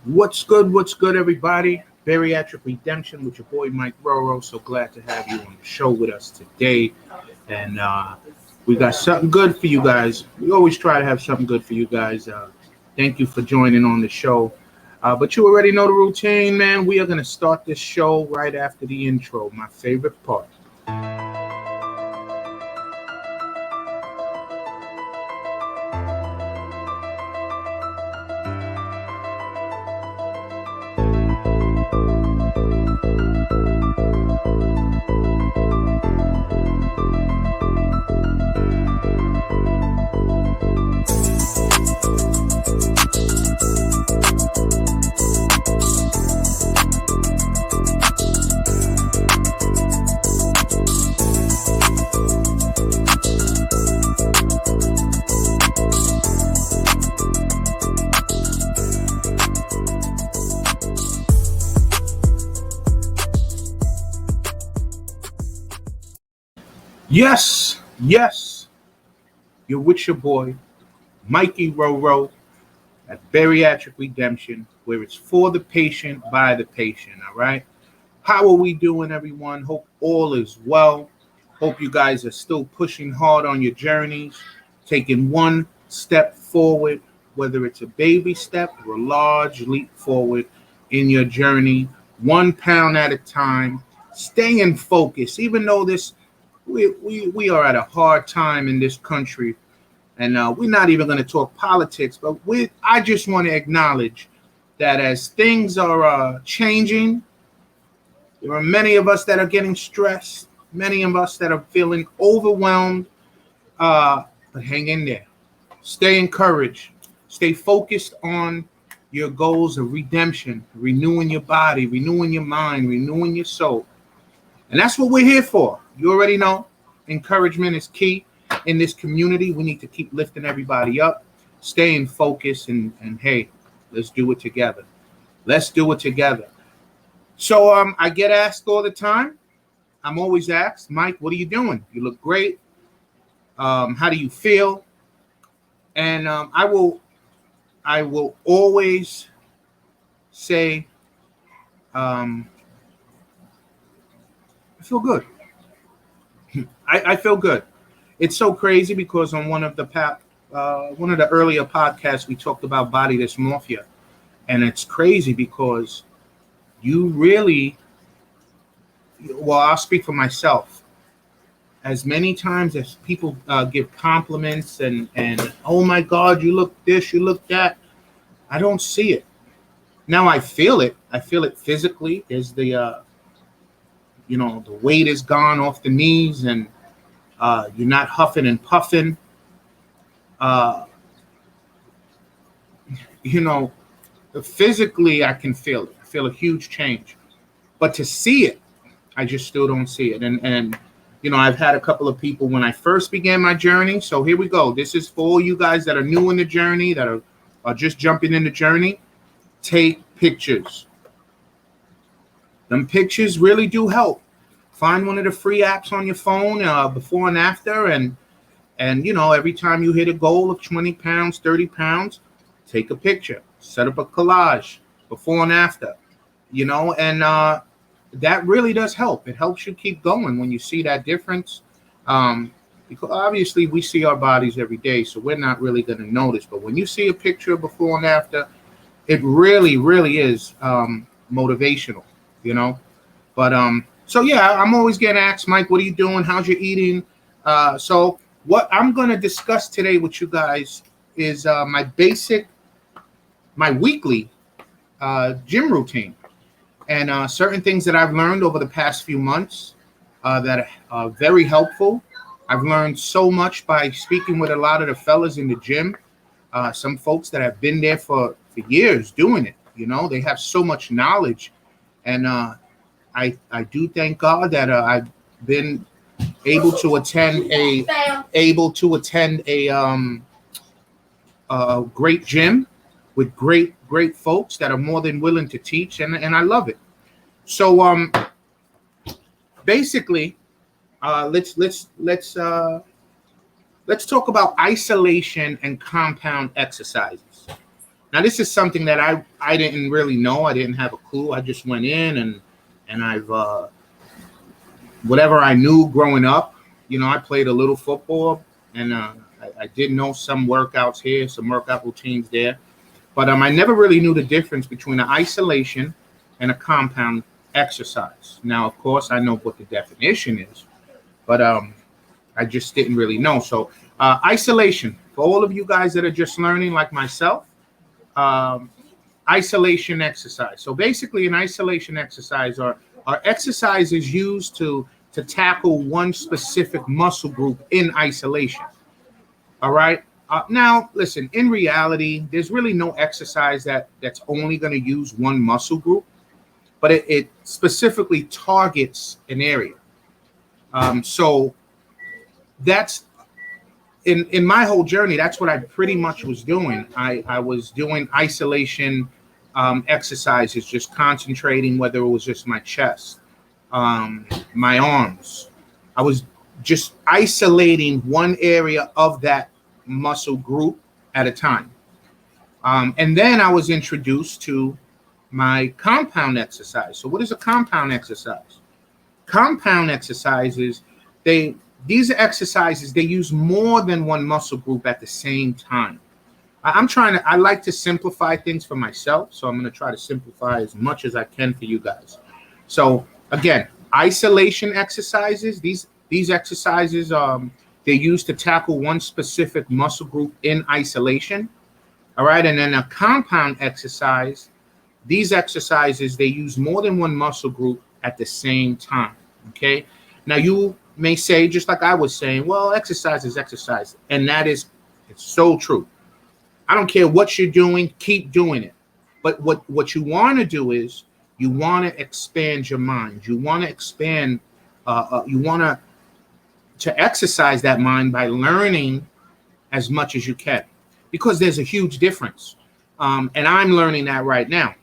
What's good? What's good, everybody? Bariatric Redemption with your boy Mike Roro. So glad to have you on the show with us today. And we got something good for you guys. We always try to have something good for you guys. Thank you for joining on the show. But you already know the routine, man. We are going to start this show right after the intro, my favorite part. Yes, yes, you're with your boy, Mikey Roro at Bariatric Redemption, where it's for the patient, by the patient, all right? How are we doing, everyone? Hope all is well. Hope you guys are still pushing hard on your journeys, taking one step forward, whether it's a baby step or a large leap forward in your journey, 1 pound at a time, staying focused, even though we are at a hard time in this country, and we're not even going to talk politics, but I just want to acknowledge that as things are changing, there are many of us that are getting stressed, many of us that are feeling overwhelmed, but hang in there. Stay encouraged. Stay focused on your goals of redemption, renewing your body, renewing your mind, renewing your soul. And that's what we're here for. You already know. Encouragement is key in this community. We need to keep lifting everybody up, staying focused, and hey, let's do it together. Let's do it together. So I get asked all the time. I'm always asked, Mike, what are you doing? You look great. How do you feel? And I will always say, I feel good. I feel good. It's so crazy because on one of the earlier podcasts we talked about body dysmorphia, and it's crazy because you really, well, I'll speak for myself. As many times as people give compliments and oh my God, you look this, you look that, I don't see it. Now I feel it. I feel it physically. There's the the weight is gone off the knees, and you're not huffing and puffing. Physically, I can feel it. I feel a huge change. But to see it, I just still don't see it. And I've had a couple of people when I first began my journey. So here we go. This is for all you guys that are new in the journey, that are just jumping in the journey. Take pictures. Them pictures really do help. Find one of the free apps on your phone, before and after, and every time you hit a goal of 20 pounds, 30 pounds, take a picture, set up a collage before and after, and that really does help. It helps you keep going when you see that difference, because obviously we see our bodies every day, so we're not really going to notice. But when you see a picture before and after, it really, really is motivational, But so yeah, I'm always getting asked, Mike, what are you doing? How's your eating? So what I'm going to discuss today with you guys is my weekly gym routine, and certain things that I've learned over the past few months that are very helpful. I've learned so much by speaking with a lot of the fellas in the gym. Some folks that have been there for years doing it. They have so much knowledge, and I do thank God that I've been able to attend a great gym with great folks that are more than willing to teach, and I love it. So basically, let's talk about isolation and compound exercises. Now, this is something that I didn't really know. I didn't have a clue. I just went in and I've whatever I knew growing up. I played a little football, and I did know some workouts here, some workout routines there. But I never really knew the difference between an isolation and a compound exercise. Now, of course, I know what the definition is, but I just didn't really know. So isolation, for all of you guys that are just learning like myself, isolation exercise. So basically an isolation exercise are exercises used to tackle one specific muscle group in isolation. All right. Now, listen, in reality, there's really no exercise that's only going to use one muscle group, but it specifically targets an area. So that's in my whole journey, that's what I pretty much was doing. I was doing isolation exercises, just concentrating, whether it was just my chest, my arms. I was just isolating one area of that muscle group at a time. And then I was introduced to my compound exercise. So what is a compound exercise? Compound exercises, these are exercises, they use more than one muscle group at the same time. I like to simplify things for myself, so I'm going to try to simplify as much as I can for you guys. So again, isolation exercises, these exercises, they're used to tackle one specific muscle group in isolation. All right. And then a compound exercise, these exercises, they use more than one muscle group at the same time. Okay. Now you may say, just like I was saying, well, exercise is exercise. And it's so true. I don't care what you're doing, keep doing it. But what you want to do is you want to expand your mind. You want to expand, you want to exercise that mind by learning as much as you can, because there's a huge difference. And I'm learning that right now.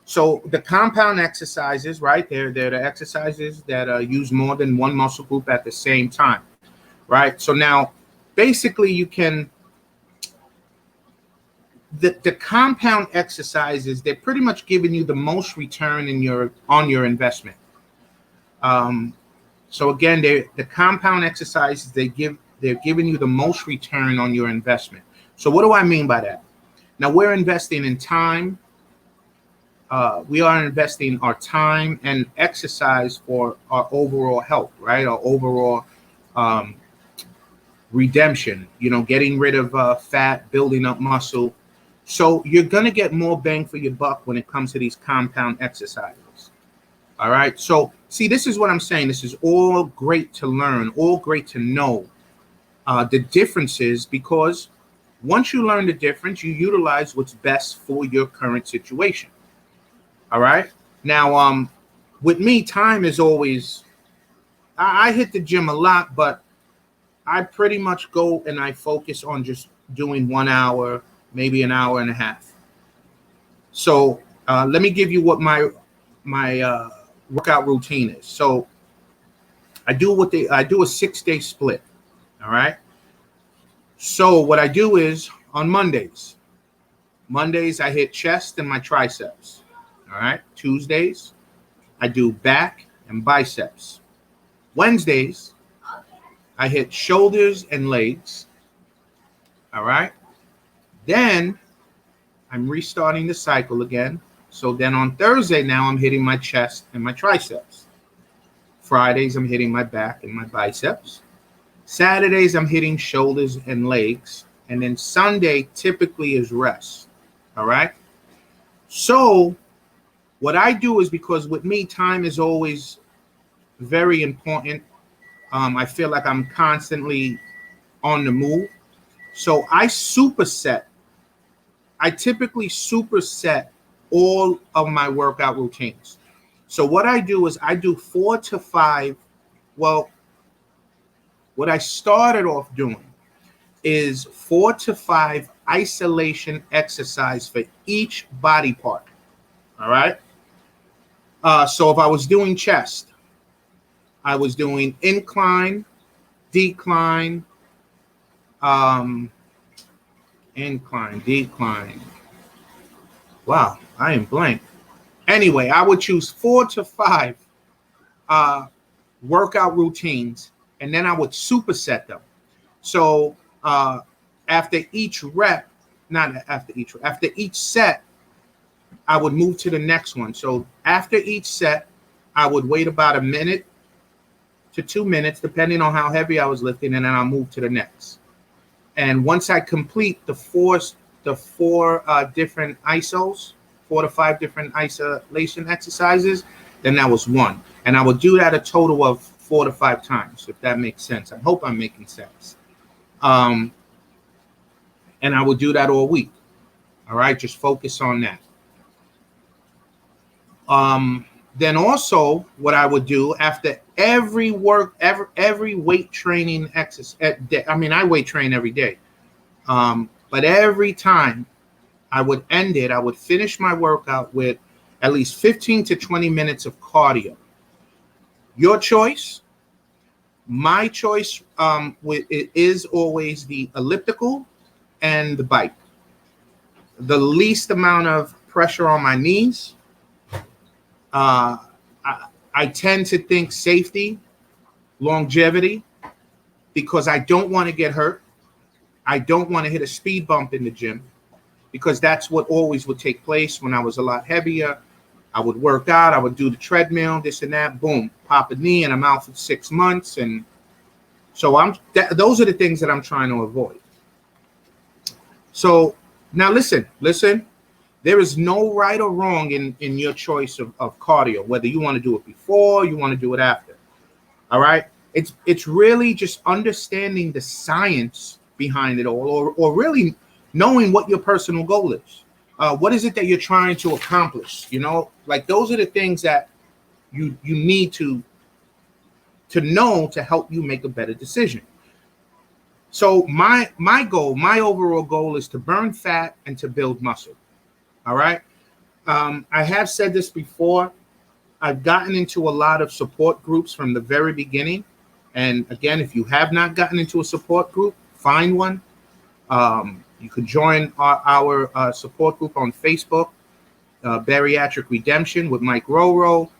So the compound exercises, right? They're the exercises that use more than one muscle group at the same time, right? So now, basically, you can the compound exercises, they're pretty much giving you the most return on your investment. So again, the compound exercises, they're giving you the most return on your investment. So what do I mean by that? Now we're investing in time. We are investing our time and exercise for our overall health, right? Our overall redemption, getting rid of fat, building up muscle. So you're going to get more bang for your buck when it comes to these compound exercises. All right. So see, this is what I'm saying. This is all great to learn, all great to know the differences, because once you learn the difference, you utilize what's best for your current situation. All right. Now, with me, time is always, I hit the gym a lot, but I pretty much go and I focus on just doing 1 hour, maybe an hour and a half. So let me give you what my workout routine is. So I do a 6-day split. All right. So what I do is on Mondays I hit chest and my triceps. All right. Tuesdays I do back and biceps. Wednesdays I hit shoulders and legs. All right. Then I'm restarting the cycle again. So then on Thursday, now I'm hitting my chest and my triceps. Fridays, I'm hitting my back and my biceps. Saturdays, I'm hitting shoulders and legs. And then Sunday typically is rest. All right. So what I do is, because with me, time is always very important. I feel like I'm constantly on the move. So I typically superset all of my workout routines. So what I do is I do 4 to 5. Well, what I started off doing is 4 to 5 isolation exercise for each body part. All right. So if I was doing chest, I was doing incline, decline, incline, decline. Wow, I am blank. Anyway, I would choose 4 to 5 uh, workout routines, and then I would superset them. So after each rep, not after each rep, after each set, I would move to the next one. So after each set, I would wait about a minute to 2 minutes, depending on how heavy I was lifting, and then I'll move to the next. And once I complete the four different ISOs, 4 to 5 different isolation exercises, then that was one. And I would do that a total of 4 to 5 times, if that makes sense. I hope I'm making sense. And I would do that all week. All right, just focus on that. Then also what I would do after every weight training exercise, I mean, I weight train every day. But every time I would end it, I would finish my workout with at least 15 to 20 minutes of cardio. Your choice. My choice it is always the elliptical and the bike. The least amount of pressure on my knees. I tend to think safety, longevity, because I don't want to get hurt. I don't want to hit a speed bump in the gym, because that's what always would take place when I was a lot heavier. I would work out, I would do the treadmill, this and that, boom, pop a knee, and I'm out for 6 months. And so those are the things that I'm trying to avoid. So now listen. There is no right or wrong in your choice of cardio, whether you want to do it before, you want to do it after. All right? It's really just understanding the science behind it all, or really knowing what your personal goal is. What is it that you're trying to accomplish? You know, like those are the things that you need to know to help you make a better decision. So my overall goal is to burn fat and to build muscle. All right. I have said this before. I've gotten into a lot of support groups from the very beginning. And again, if you have not gotten into a support group, find one. You could join our support group on Facebook, Bariatric Redemption with Mike Roro.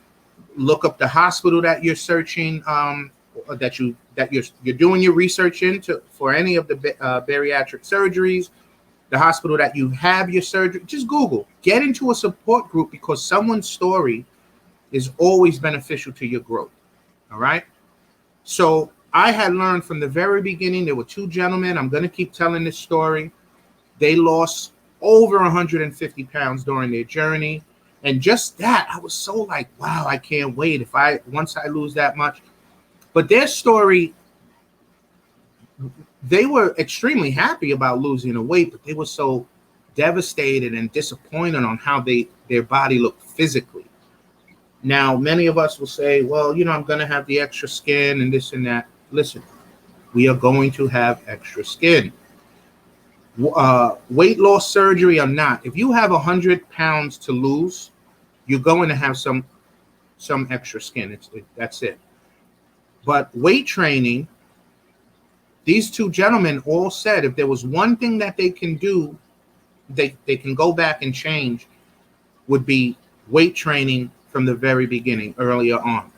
Look up the hospital that you're searching, that you're doing your research into for any of the bariatric surgeries. The hospital that you have your surgery, just Google. Get into a support group, because someone's story is always beneficial to your growth. All right. So I had learned from the very beginning, there were 2 gentlemen. I'm going to keep telling this story. They lost over 150 pounds during their journey. And just that, I was so like, wow, I can't wait once I lose that much. But their story, they were extremely happy about losing the weight, but they were so devastated and disappointed on how their body looked physically. Now, many of us will say, well, I'm going to have the extra skin and this and that. Listen, we are going to have extra skin. Weight loss surgery or not, if you have 100 pounds to lose, you're going to have some extra skin. That's it. But weight training, these 2 gentlemen all said if there was one thing that they can do, they can go back and change, would be weight training from the very beginning, earlier on.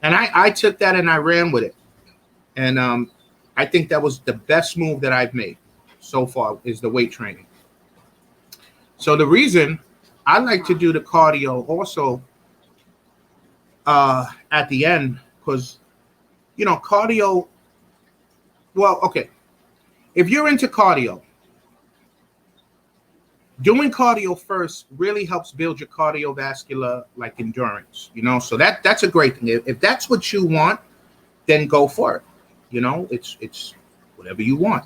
And I took that and I ran with it. And I think that was the best move that I've made so far, is the weight training. So the reason I like to do the cardio also at the end, because, cardio, well, okay. If you're into cardio, doing cardio first really helps build your cardiovascular endurance, so that's a great thing. If that's what you want, then go for it. It's whatever you want.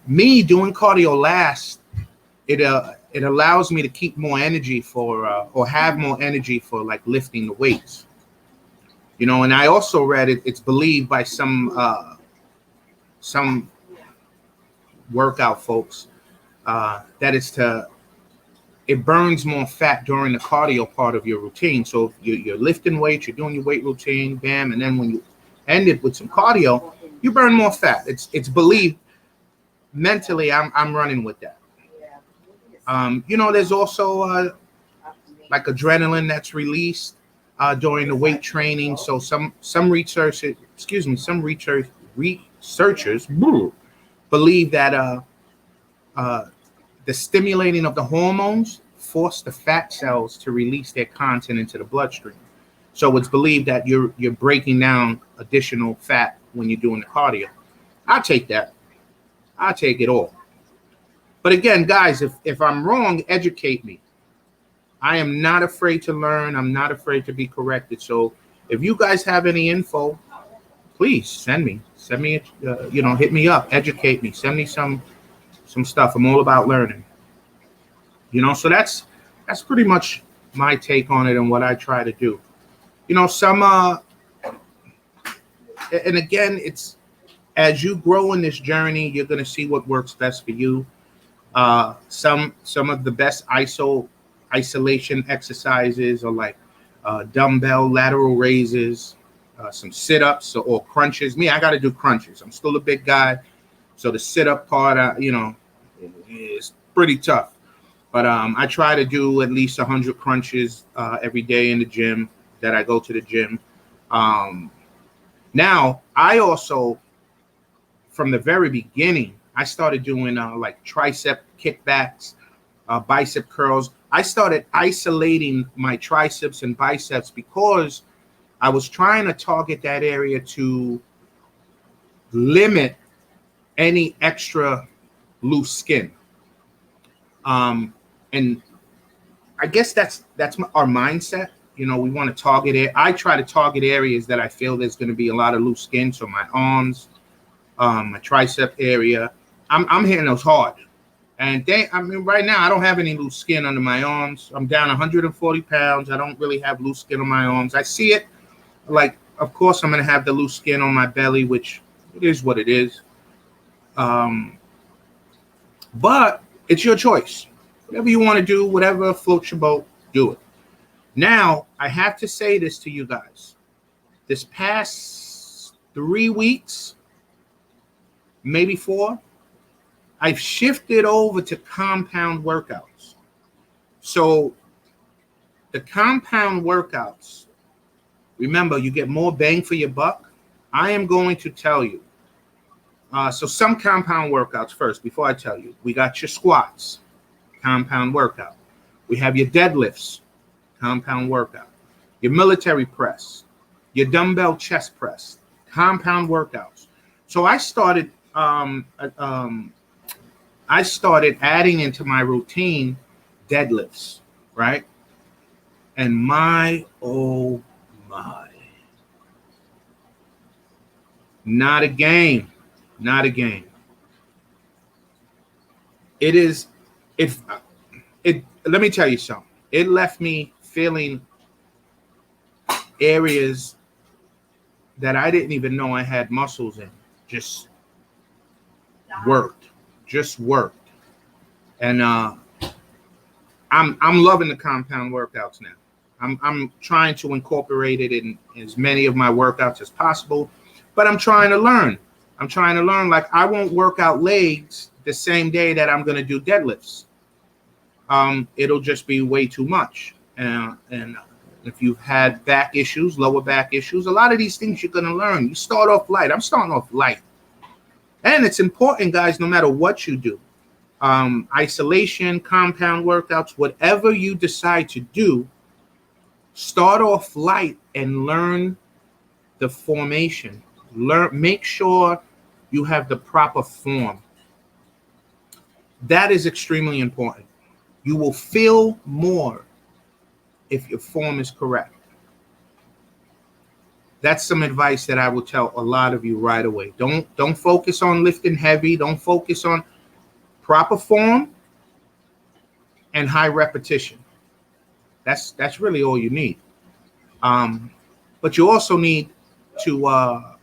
Me doing cardio last, it allows me to keep more energy or have more energy for lifting the weights. And I also read it's believed by some workout folks that it burns more fat during the cardio part of your routine. So if you're lifting weights, you're doing your weight routine, bam, and then when you end it with some cardio, you burn more fat. It's believed mentally, I'm running with that. There's also like adrenaline that's released during the weight training. So some researchers believe that the stimulating of the hormones force the fat cells to release their content into the bloodstream. So it's believed that you're breaking down additional fat when you're doing the cardio. I'll take that. I'll take it all. But again, guys, if I'm wrong, educate me. I am not afraid to learn. I'm not afraid to be corrected. So if you guys have any info, please send me, hit me up, educate me, send me some stuff. I'm all about learning. So that's pretty much my take on it and what I try to do. And again, it's as you grow in this journey, you're going to see what works best for you. Some of the best isolation exercises are like dumbbell lateral raises, some sit-ups or crunches. I got to do crunches. I'm still a big guy, so the sit-up part, is pretty tough. But I try to do at least 100 crunches every day in the gym that I go to the gym. Now, I also, from the very beginning, I started doing like tricep kickbacks, bicep curls. I started isolating my triceps and biceps because I was trying to target that area to limit any extra loose skin. And I guess that's our mindset. We want to target it. I try to target areas that I feel there's going to be a lot of loose skin. So my arms, my tricep area, I'm hitting those hard. And right now I don't have any loose skin under my arms. I'm down 140 pounds. I don't really have loose skin on my arms. I see it. Like, of course, I'm going to have the loose skin on my belly, which it is what it is. But it's your choice. Whatever you want to do, whatever floats your boat, do it. Now, I have to say this to you guys. This past 3 weeks, maybe 4, I've shifted over to compound workouts. So the compound workouts, remember, you get more bang for your buck. I am going to tell you. So some compound workouts first, before I tell you. We got your squats, compound workout. We have your deadlifts, compound workout. Your military press, your dumbbell chest press, compound workouts. So I started adding into my routine deadlifts, right? And oh my, not a game. Let me tell you something. It left me feeling areas that I didn't even know I had muscles in. Just worked. And I'm loving the compound workouts now. I'm trying to incorporate it in as many of my workouts as possible, but I'm trying to learn. Like, I won't work out legs the same day that I'm going to do deadlifts. It'll just be way too much. And if you've had back issues, lower back issues, a lot of these things you're going to learn. You start off light. I'm starting off light. And it's important, guys, no matter what you do. Isolation, compound workouts, whatever you decide to do, start off light and learn the formation. Make sure you have the proper form. That is extremely important. You will feel more if your form is correct. That's some advice that I will tell a lot of you right away. Don't focus on lifting heavy. Don't focus on proper form and high repetition. That's really all you need. But you also need to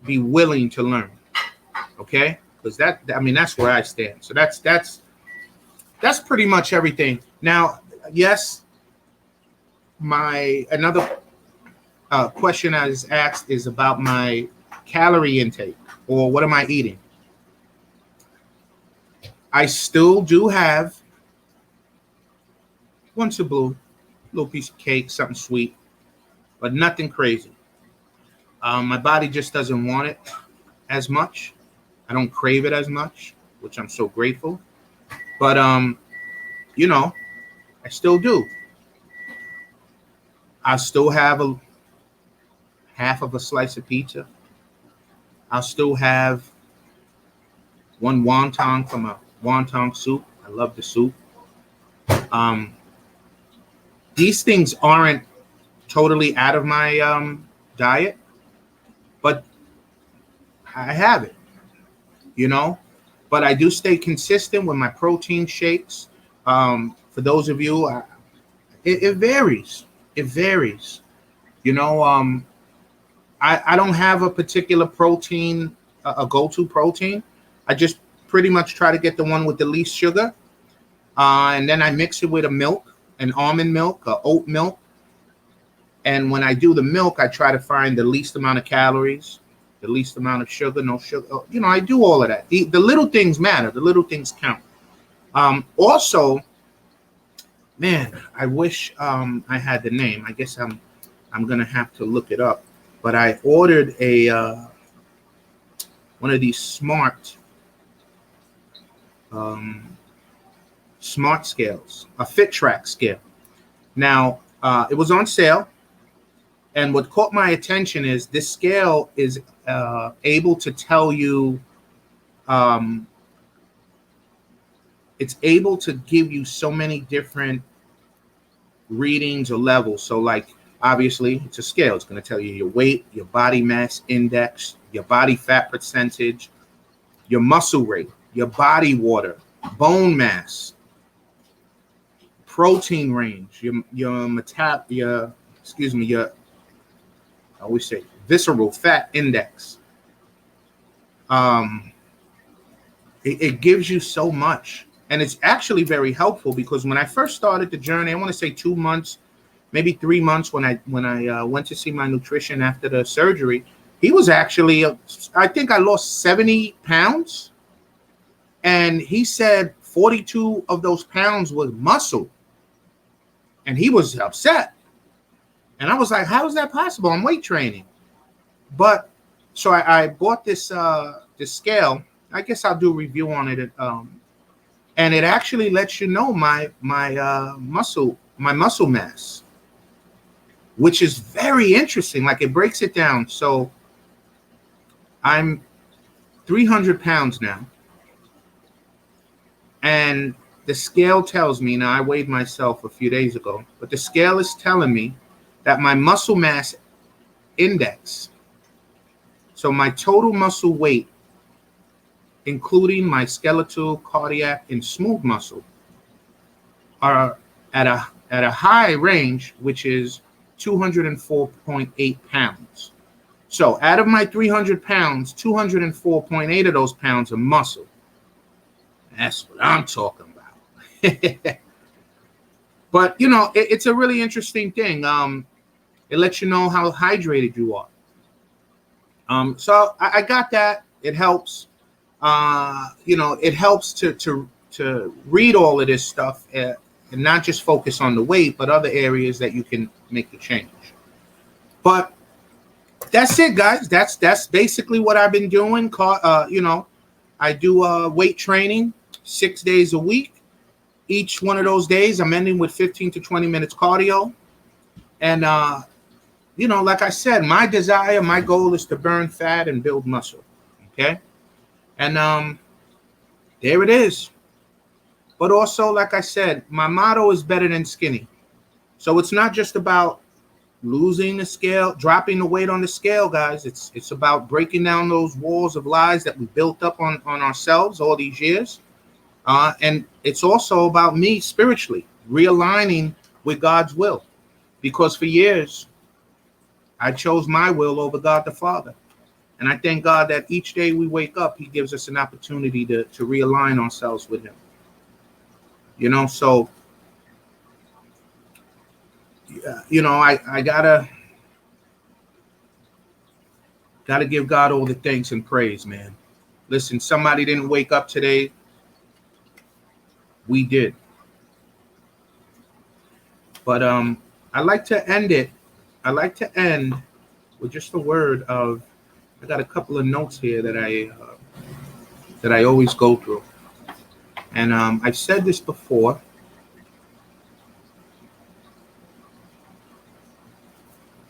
be willing to learn. Okay? Because that's where I stand. So that's pretty much everything. Now, yes, another question I was asked is about my calorie intake, or what am I eating? I still do have once a blue, little piece of cake, something sweet, but nothing crazy. My body just doesn't want it as much. I don't crave it as much, which I'm so grateful. But you know, I still do. I still have a half of a slice of pizza. I'll still have one wonton from a wonton soup. I love the soup. Um, these things aren't totally out of my diet, but I have it, you know. But I do stay consistent with my protein shakes. For those of you, it varies. It varies. You know, I don't have a particular protein, a go-to protein. I just pretty much try to get the one with the least sugar. And then I mix it with a milk, an almond milk, oat milk. And when I do the milk, I try to find the least amount of calories, the least amount of sugar, no sugar. You know, I do all of that. The little things matter. The little things count. Also, man, I wish I had the name. I guess I'm gonna have to look it up. But I ordered a one of these smart scales, a FitTrack scale. Now, it was on sale, and what caught my attention is this scale is able to tell you, it's able to give you so many different readings or levels. So, like, obviously, it's a scale. It's going to tell you your weight, your body mass index, your body fat percentage, your muscle rate, your body water, bone mass, protein range, your I always say visceral fat index. It gives you so much, and it's actually very helpful because when I first started the journey, I want to say 2 months, maybe 3 months, when I went to see my nutrition after the surgery, he was actually I think I lost 70 pounds, and he said 42 of those pounds was muscle, and he was upset. And I was like, how is that possible? I'm weight training. But so I bought this scale. I guess I'll do a review on it. And it actually lets you know my muscle mass, which is very interesting. Like, it breaks it down. So I'm 300 pounds now. And the scale tells me, now I weighed myself a few days ago, but the scale is telling me that my muscle mass index, so my total muscle weight, including my skeletal, cardiac, and smooth muscle, are at a high range, which is 204.8 pounds. So out of my 300 pounds, 204.8 of those pounds are muscle. That's what I'm talking about. But, you know, it's a really interesting thing. It lets you know how hydrated you are. So I got that. It helps. You know, it helps to read all of this stuff and not just focus on the weight, but other areas that you can make the change. But that's it, guys. That's basically what I've been doing. You know, I do weight training 6 days a week. Each one of those days, I'm ending with 15 to 20 minutes cardio. And, you know, like I said, my desire, my goal is to burn fat and build muscle. Okay. And there it is. But also, like I said, my motto is better than skinny. So it's not just about losing the scale, dropping the weight on the scale, guys. It's about breaking down those walls of lies that we built up on ourselves all these years. And it's also about me spiritually realigning with God's will. Because for years, I chose my will over God the Father. And I thank God that each day we wake up, he gives us an opportunity to realign ourselves with him. You know, so, you know, I gotta give God all the thanks and praise, man. Listen, somebody didn't wake up today We did. But I like to end it. I like to end with just a word of. I got a couple of notes here that I always go through, and I've said this before.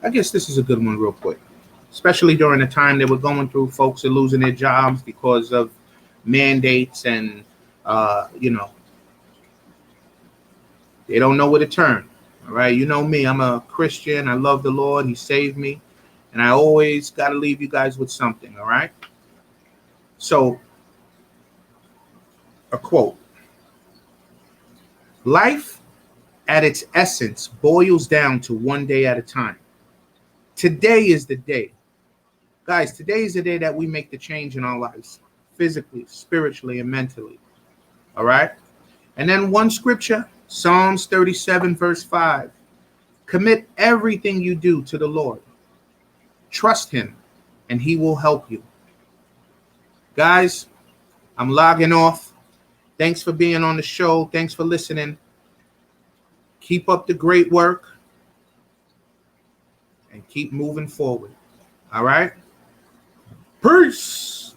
I guess this is a good one, real quick, especially during the time that we're going through. Folks are losing their jobs because of mandates, and they don't know where to turn. All right, you know me. I'm a Christian. I love the Lord. He saved me. And I always got to leave you guys with something, all right? So, a quote. Life, at its essence, boils down to one day at a time. Today is the day. Guys, today is the day that we make the change in our lives, physically, spiritually, and mentally, all right? And then one scripture, Psalms 37, verse 5. Commit everything you do to the Lord. Trust him, and he will help you. Guys, I'm logging off. Thanks for being on the show. Thanks for listening. Keep up the great work and keep moving forward. All right? Peace.